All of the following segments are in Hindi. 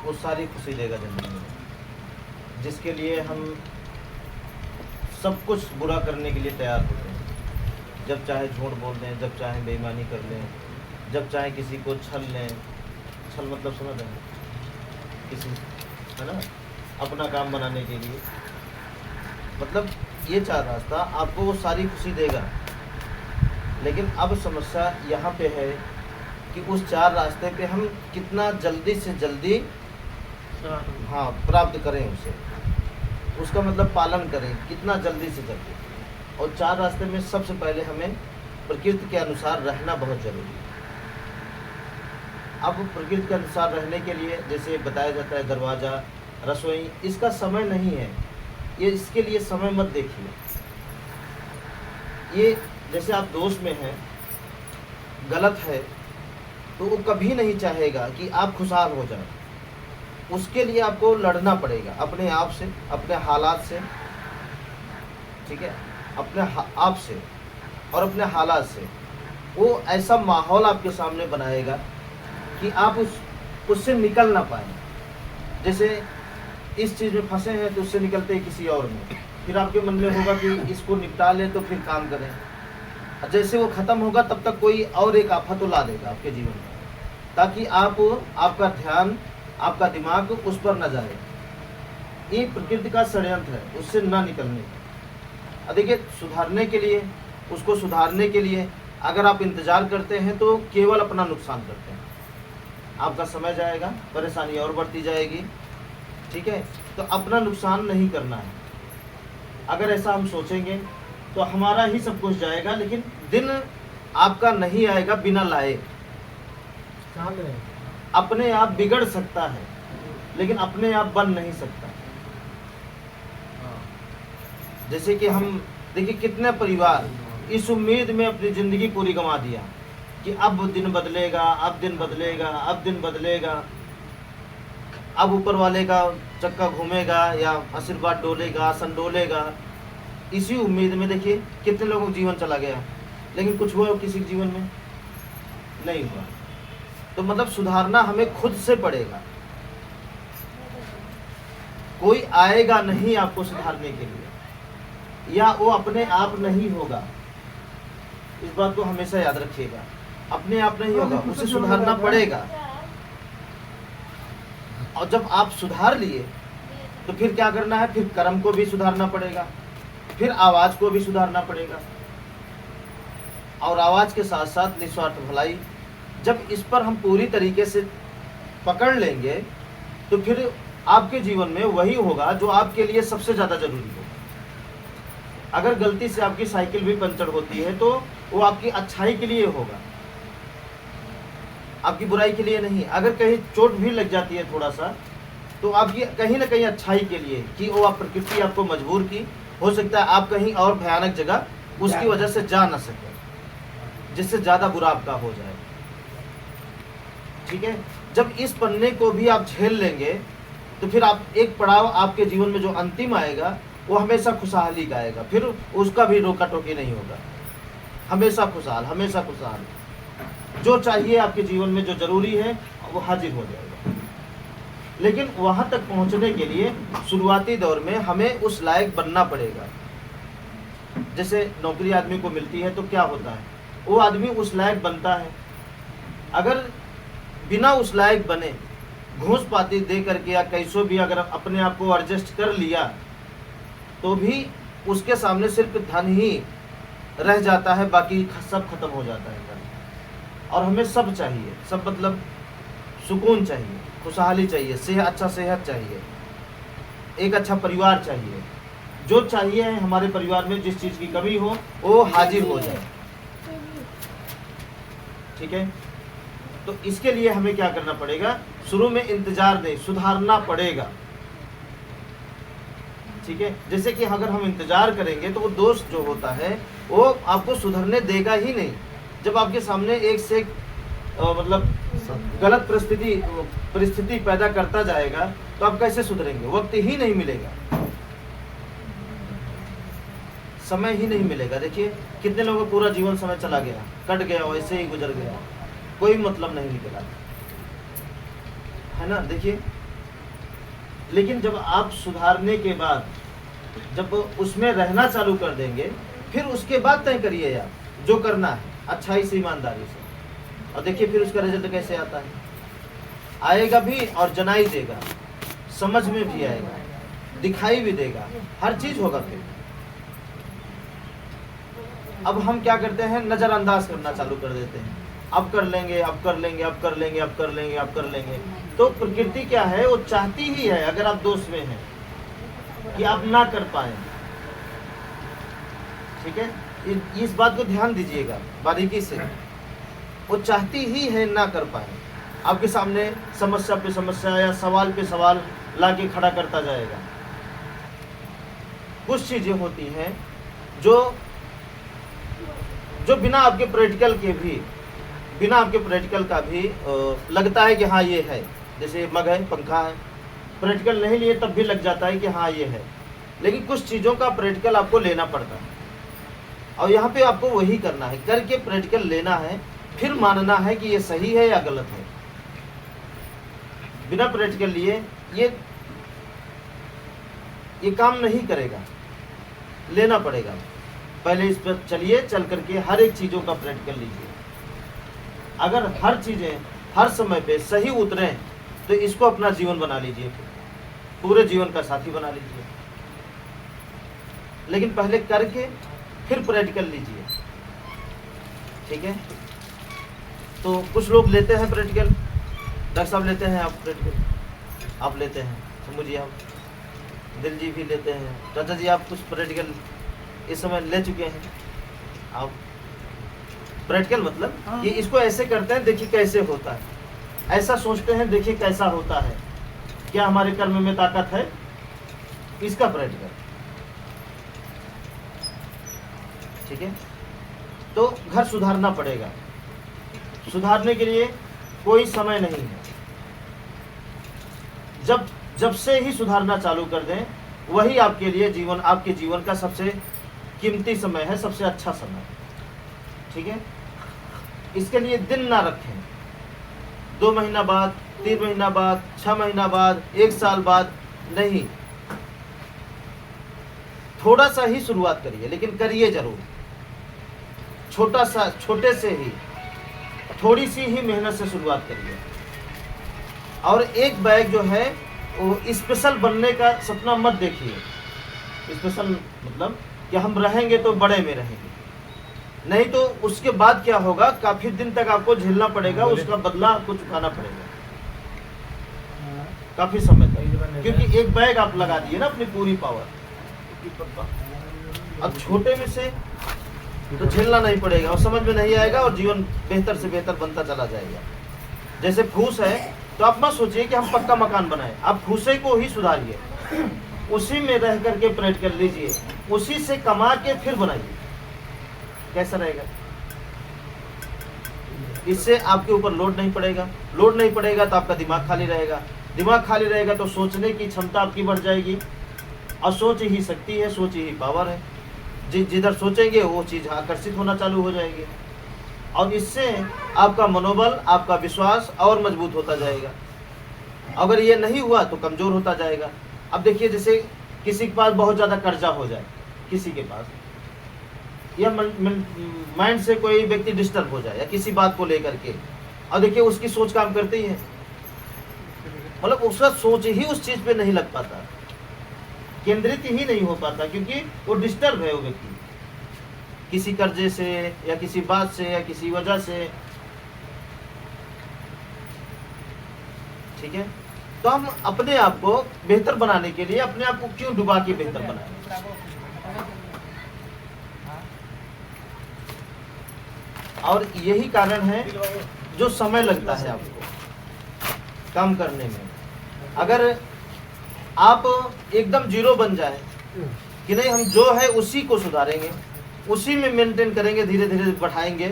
वो सारी खुशी देगा ज़िंदगी में, जिसके लिए हम सब कुछ बुरा करने के लिए तैयार होते हैं। जब चाहे झूठ बोल दें, जब चाहे बेईमानी कर लें, जब चाहे किसी को छल लें। छल मतलब समझ रहे हैं, किसी, है ना, अपना काम बनाने के लिए। मतलब ये चार रास्ता आपको वो सारी खुशी देगा। लेकिन अब समस्या यहाँ पे है कि उस चार रास्ते पे हम कितना जल्दी से जल्दी हाँ प्राप्त करें उसे, उसका मतलब पालन करें कितना जल्दी से जल्दी। और चार रास्ते में सबसे पहले हमें प्रकृति के अनुसार रहना बहुत ज़रूरी है। अब प्रकृति के अनुसार रहने के लिए जैसे बताया जाता है दरवाज़ा, रसोई, इसका समय नहीं है, ये इसके लिए समय मत देखिए। ये जैसे आप दोष में हैं, गलत है, तो वो कभी नहीं चाहेगा कि आप खुशहाल हो जाए। उसके लिए आपको लड़ना पड़ेगा अपने आप से, अपने हालात से, ठीक है, अपने आप से और अपने हालात से। वो ऐसा माहौल आपके सामने बनाएगा कि आप उससे निकल ना पाए। जैसे इस चीज़ में फंसे हैं तो उससे निकलते हैं किसी और में, फिर आपके मन में होगा कि इसको निपटा लें तो फिर काम करें। जैसे वो ख़त्म होगा तब तक कोई और एक आफत तो ला देगा आपके जीवन में, ताकि आपका ध्यान, आपका दिमाग उस पर न जाए। ये प्रकृति का षड्यंत्र है उससे ना निकलने का। देखिए, सुधारने के लिए, उसको सुधारने के लिए अगर आप इंतज़ार करते हैं तो केवल अपना नुकसान करते हैं। आपका समय जाएगा, परेशानी और बढ़ती जाएगी, ठीक है। तो अपना नुकसान नहीं करना है। अगर ऐसा हम सोचेंगे तो हमारा ही सब कुछ जाएगा, लेकिन दिन आपका नहीं आएगा बिना लाए। अपने आप बिगड़ सकता है लेकिन अपने आप बन नहीं सकता। जैसे कि हम देखिए कितने परिवार इस उम्मीद में अपनी ज़िंदगी पूरी गंवा दिया कि अब दिन बदलेगा, अब दिन बदलेगा, अब दिन बदलेगा, अब ऊपर वाले का चक्का घूमेगा या आशीर्वाद डोलेगा, सन डोलेगा। इसी उम्मीद में देखिए कितने लोगों का जीवन चला गया, लेकिन कुछ हुआ किसी के जीवन में नहीं हुआ। तो मतलब सुधारना हमें खुद से पड़ेगा, कोई आएगा नहीं आपको सुधारने के लिए, या वो अपने आप नहीं होगा। इस बात को हमेशा याद रखिएगा, अपने आप नहीं होगा, उसे सुधारना पड़ेगा। और जब आप सुधार लिए तो फिर क्या करना है, फिर कर्म को भी सुधारना पड़ेगा, फिर आवाज़ को भी सुधारना पड़ेगा, और आवाज़ के साथ साथ निस्वार्थ भलाई। जब इस पर हम पूरी तरीके से पकड़ लेंगे तो फिर आपके जीवन में वही होगा जो आपके लिए सबसे ज़्यादा ज़रूरी होगा। अगर गलती से आपकी साइकिल भी पंचर होती है तो वो आपकी अच्छाई के लिए होगा, आपकी बुराई के लिए नहीं। अगर कहीं चोट भी लग जाती है थोड़ा सा, तो आपकी कहीं ना कहीं अच्छाई के लिए कि वो आप प्रकृति आपको मजबूर की। हो सकता है आप कहीं और भयानक जगह उसकी वजह से जा ना सके, जिससे ज़्यादा बुरा आपका हो जाए, ठीक है। जब इस पन्ने को भी आप झेल लेंगे तो फिर आप एक पड़ाव आपके जीवन में जो अंतिम आएगा वो हमेशा खुशहाली का आएगा, फिर उसका भी रोका टोकी नहीं होगा। हमेशा खुशहाल, हमेशा खुशहाल। जो चाहिए आपके जीवन में, जो ज़रूरी है, वो हाजिर हो जाएगा। लेकिन वहाँ तक पहुँचने के लिए शुरुआती दौर में हमें उस लायक बनना पड़ेगा। जैसे नौकरी आदमी को मिलती है तो क्या होता है, वो आदमी उस लायक बनता है। अगर बिना उस लायक बने घूस पाती दे करके या कैसो भी अगर अपने आप को एडजस्ट कर लिया तो भी उसके सामने सिर्फ धन ही रह जाता है, बाकी सब खत्म हो जाता है। और हमें सब चाहिए, सब मतलब सुकून चाहिए, खुशहाली चाहिए, अच्छा सेहत चाहिए, एक अच्छा परिवार चाहिए। जो चाहिए है हमारे परिवार में, जिस चीज़ की कमी हो वो हाजिर हो जाए, ठीक है। तो इसके लिए हमें क्या करना पड़ेगा, शुरू में इंतजार नहीं, सुधारना पड़ेगा, ठीक है। जैसे कि अगर हम इंतजार करेंगे तो वो दोष जो होता है वो आपको सुधरने देगा ही नहीं। जब आपके सामने एक से एक मतलब गलत परिस्थिति पैदा करता जाएगा तो आप कैसे सुधरेंगे, वक्त ही नहीं मिलेगा, समय ही नहीं मिलेगा। देखिए कितने लोगों का पूरा जीवन समय चला गया, कट गया, वैसे ही गुजर गया, कोई मतलब नहीं निकला, है ना। देखिए लेकिन जब आप सुधारने के बाद जब उसमें रहना चालू कर देंगे, फिर उसके बाद तय करिए आप जो करना है अच्छाई से, ईमानदारी से, और देखिए फिर उसका रिजल्ट कैसे आता है। आएगा भी और जनाई देगा, समझ में भी आएगा, दिखाई भी देगा, हर चीज होगा। फिर अब हम क्या करते हैं, नजरअंदाज करना चालू कर देते हैं, अब कर लेंगे, अब कर लेंगे, अब कर लेंगे, अब कर लेंगे, अब कर लेंगे। तो प्रकृति क्या है, वो चाहती ही है, अगर आप दोष में हैं, कि आप ना कर पाए। ठीक है, इस बात को ध्यान दीजिएगा बारीकी से। वो चाहती ही है ना कर पाए, आपके सामने समस्या पे समस्या या सवाल पे सवाल लाके खड़ा करता जाएगा। कुछ चीजें होती हैं जो बिना आपके प्रैक्टिकल के भी, बिना आपके प्रैक्टिकल का भी लगता है कि हाँ ये है। जैसे मग है, पंखा है, प्रैक्टिकल नहीं लिए तब भी लग जाता है कि हाँ ये है। लेकिन कुछ चीज़ों का प्रैक्टिकल आपको लेना पड़ता है, और यहाँ पे आपको वही करना है, करके प्रैक्टिकल लेना है, फिर मानना है कि ये सही है या गलत है। बिना प्रैक्टिकल लिए ये काम नहीं करेगा, लेना पड़ेगा। पहले इस पर चलिए, चल करके हर एक चीज़ों का प्रैक्टिकल लीजिए। अगर हर चीज़ें हर समय पे सही उतरें तो इसको अपना जीवन बना लीजिए, पूरे जीवन का साथी बना लीजिए। लेकिन पहले करके फिर प्रैक्टिकल लीजिए। ठीक है, तो कुछ लोग लेते हैं प्रैक्टिकल, डॉक्टर साहब लेते हैं, आप प्रैक्टिकल आप लेते हैं, समझिए आप, दिल जी भी लेते हैं, चाचा जी आप कुछ प्रैक्टिकल इस समय ले चुके हैं। आप प्रैक्टिकल मतलब कि इसको ऐसे करते हैं, देखिए कैसे होता है, ऐसा सोचते हैं, देखिए कैसा होता है, क्या हमारे कर्म में ताकत है, इसका प्रैक्टिकल। ठीक है, तो घर सुधारना पड़ेगा। सुधारने के लिए कोई समय नहीं है। जब से ही सुधारना चालू कर दें, वही आपके लिए जीवन, आपके जीवन का सबसे कीमती समय है, सबसे अच्छा समय। ठीक है, इसके लिए दिन ना रखें, 2 महीना बाद, 3 महीना बाद, 6 महीना बाद, 1 साल बाद नहीं। थोड़ा सा ही शुरुआत करिए, लेकिन करिए जरूर। छोटे से ही, थोड़ी सी ही मेहनत से शुरुआत करिए। और एक बैग जो है वो स्पेशल बनने का सपना मत देखिए। स्पेशल मतलब कि हम रहेंगे तो बड़े में रहेंगे, नहीं तो उसके बाद क्या होगा, काफी दिन तक आपको झेलना पड़ेगा, उसका बदला आपको चुकाना पड़ेगा काफी समय तक, क्योंकि एक बैग आप लगा दिए ना अपनी पूरी पावर। अब छोटे में से तो झेलना नहीं पड़ेगा, और समझ में नहीं आएगा, और जीवन बेहतर से बेहतर बनता चला जाएगा। जैसे फूस है, तो आप मत सोचिए कि हम पक्का मकान बनाए, आप फूसे को ही सुधारिए, उसी में रह करके प्रैक्टिकल लीजिए, उसी से कमा के फिर बनाइए। कैसा रहेगा? इससे आपके ऊपर लोड नहीं पड़ेगा। लोड नहीं पड़ेगा तो आपका दिमाग खाली रहेगा। दिमाग खाली रहेगा तो सोचने की क्षमता आपकी बढ़ जाएगी, और सोच ही शक्ति है, सोच ही पावर है। जिधर सोचेंगे वो चीज़ आकर्षित होना चालू हो जाएगी, और इससे आपका मनोबल, आपका विश्वास और मजबूत होता जाएगा। अगर ये नहीं हुआ तो कमज़ोर होता जाएगा। अब देखिए, जैसे किसी के पास बहुत ज़्यादा कर्जा हो जाए, किसी के पास, या माइंड से कोई व्यक्ति डिस्टर्ब हो जाए या किसी बात को लेकर के, और देखिए उसकी सोच काम करती है, मतलब उसका सोच ही उस चीज़ पे नहीं लग पाता, केंद्रित ही नहीं हो पाता, क्योंकि वो डिस्टर्ब है वो व्यक्ति, किसी कर्जे से या किसी बात से या किसी वजह से। ठीक है, तो हम अपने आप को बेहतर बनाने के लिए अपने आप को क्यों डुबा के बेहतर बनाएं? और यही कारण है जो समय लगता है आपको काम करने में। अगर आप एकदम जीरो बन जाए कि नहीं, हम जो है उसी को सुधारेंगे, उसी में मेंटेन करेंगे, धीरे धीरे बढ़ाएंगे,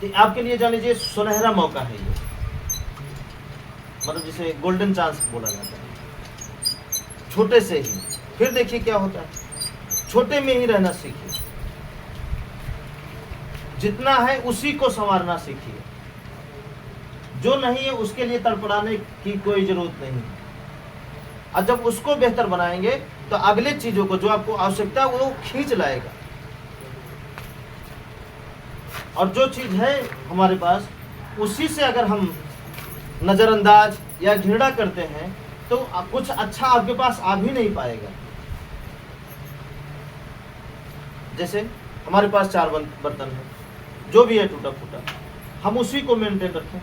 तो आपके लिए जान लीजिए सुनहरा मौका है ये, मतलब जिसे गोल्डन चांस बोला जाता है। छोटे से ही फिर देखिए क्या होता है, छोटे में ही रहना सीखिए, जितना है उसी को संवारना सीखिए, जो नहीं है उसके लिए तड़पड़ाने की कोई जरूरत नहीं है। और जब उसको बेहतर बनाएंगे तो अगले चीजों को जो आपको आवश्यकता है वो खींच लाएगा। और जो चीज है हमारे पास उसी से अगर हम नजरअंदाज या घृणा करते हैं तो कुछ अच्छा आपके पास आ भी नहीं पाएगा। जैसे हमारे पास 4 बर्तन है, जो भी है टूटा फूटा, हम उसी को मेंटेन रखें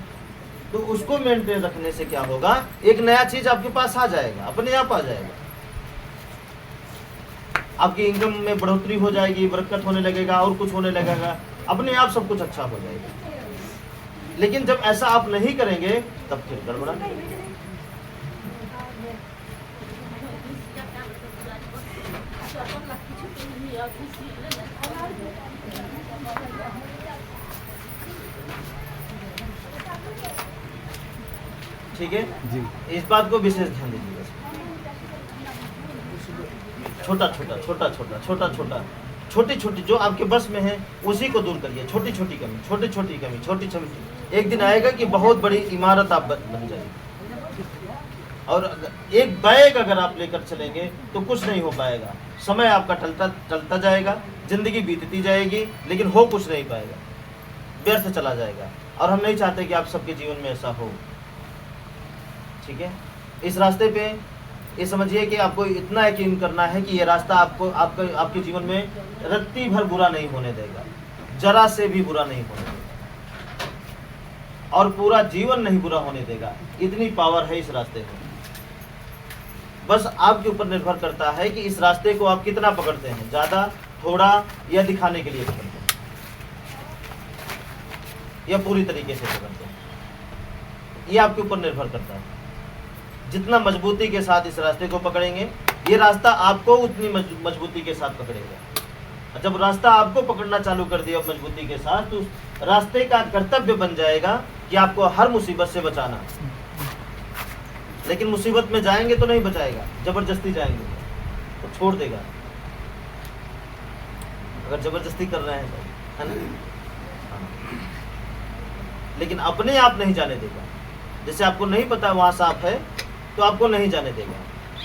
तो उसको मेंटेन रखने से क्या होगा, एक नया चीज आपके पास आ जाएगा, अपने आप आ जाएगा। आपकी इनकम में बढ़ोतरी हो जाएगी, बरकत होने लगेगा और कुछ होने लगेगा, अपने आप सब कुछ अच्छा हो जाएगा। लेकिन जब ऐसा आप नहीं करेंगे तब फिर गड़बड़ा। ठीक है जी, इस बात को विशेष ध्यान दीजिएगा। छोटा छोटा छोटा छोटा छोटा छोटा छोटी छोटी जो आपके बस में है उसी को दूर करिए। छोटी छोटी कमी, छोटी छोटी कमी, छोटी छोटी, एक दिन आएगा कि बहुत बड़ी इमारत आप बन जाएगी। और एक बैग अगर आप लेकर चलेंगे तो कुछ नहीं हो पाएगा। समय आपका टलता जाएगा, जिंदगी बीतती जाएगी, लेकिन हो कुछ नहीं पाएगा, व्यर्थ चला जाएगा। और हम नहीं चाहते कि आप सबके जीवन में ऐसा हो। ठीक है, इस रास्ते पे ये समझिए कि आपको इतना यकीन करना है कि ये रास्ता आपके जीवन में रत्ती भर बुरा नहीं होने देगा, जरा से भी बुरा नहीं होने देगा, और पूरा जीवन नहीं बुरा होने देगा। इतनी पावर है इस रास्ते में। बस आपके ऊपर निर्भर करता है कि इस रास्ते को आप कितना पकड़ते हैं, ज्यादा, थोड़ा, या दिखाने के लिए पकड़ते हैं, या पूरी तरीके से पकड़ते हैं। ये आपके ऊपर निर्भर करता है। जितना मजबूती के साथ इस रास्ते को पकड़ेंगे, ये रास्ता आपको उतनी मजबूती के साथ पकड़ेगा। जब रास्ता आपको पकड़ना चालू कर दिया मजबूती के साथ, तो उस रास्ते का कर्तव्य बन जाएगा कि आपको हर मुसीबत से बचाना। लेकिन मुसीबत में जाएंगे तो नहीं बचाएगा, जबरदस्ती जाएंगे तो छोड़ देगा। अगर जबरदस्ती कर रहे हैं तो, है ना? लेकिन अपने आप नहीं जाने देगा। जैसे आपको नहीं पता वहां सांप है तो आपको नहीं जाने देगा।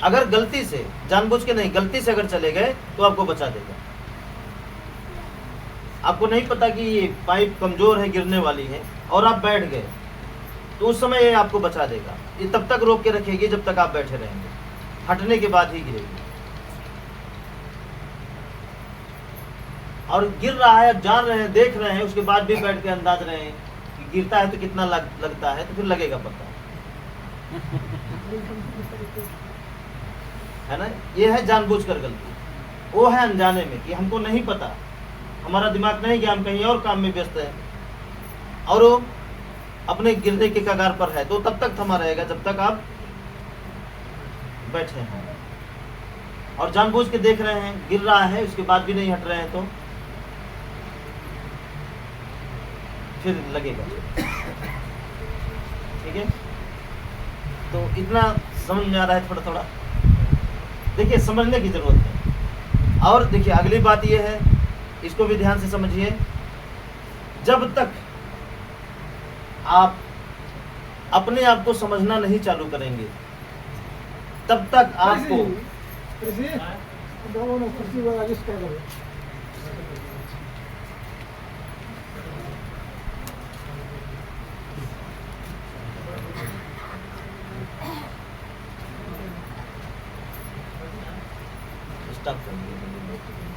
अगर गलती से, जानबूझ के नहीं, गलती से अगर चले गए तो आपको बचा देगा। आपको नहीं पता कि ये पाइप कमजोर है, गिरने वाली है, और आप बैठ गए तो उस समय ये आपको बचा देगा। ये तब तक रोक के रखेगी जब तक आप बैठे रहेंगे, हटने के बाद ही गिरेगी। और गिर रहा है, जान रहे हैं, देख रहे हैं, उसके बाद भी बैठ के अंदाज रहे हैं कि गिरता है तो कितना लगता है, तो फिर लगेगा पता, है ना? ये है जानबूझकर गलती। वो है अनजाने में कि हमको नहीं पता, हमारा दिमाग नहीं गया, हम कहीं और काम में व्यस्त है, और वो अपने गिरने के कगार पर है, तो तब तक थमा रहेगा जब तक आप बैठे हैं। और जानबूझ के देख रहे हैं, गिर रहा है, उसके बाद भी नहीं हट रहे हैं, तो फिर लगेगा। ठीक है, तो इतना समझ में आ रहा है थोड़ा थोड़ा। देखिए, समझने की जरूरत है। और देखिए, अगली बात यह है, इसको भी ध्यान से समझिए। जब तक आप अपने आप को समझना नहीं चालू करेंगे, तब तक आपको स्टॉप कर दिया।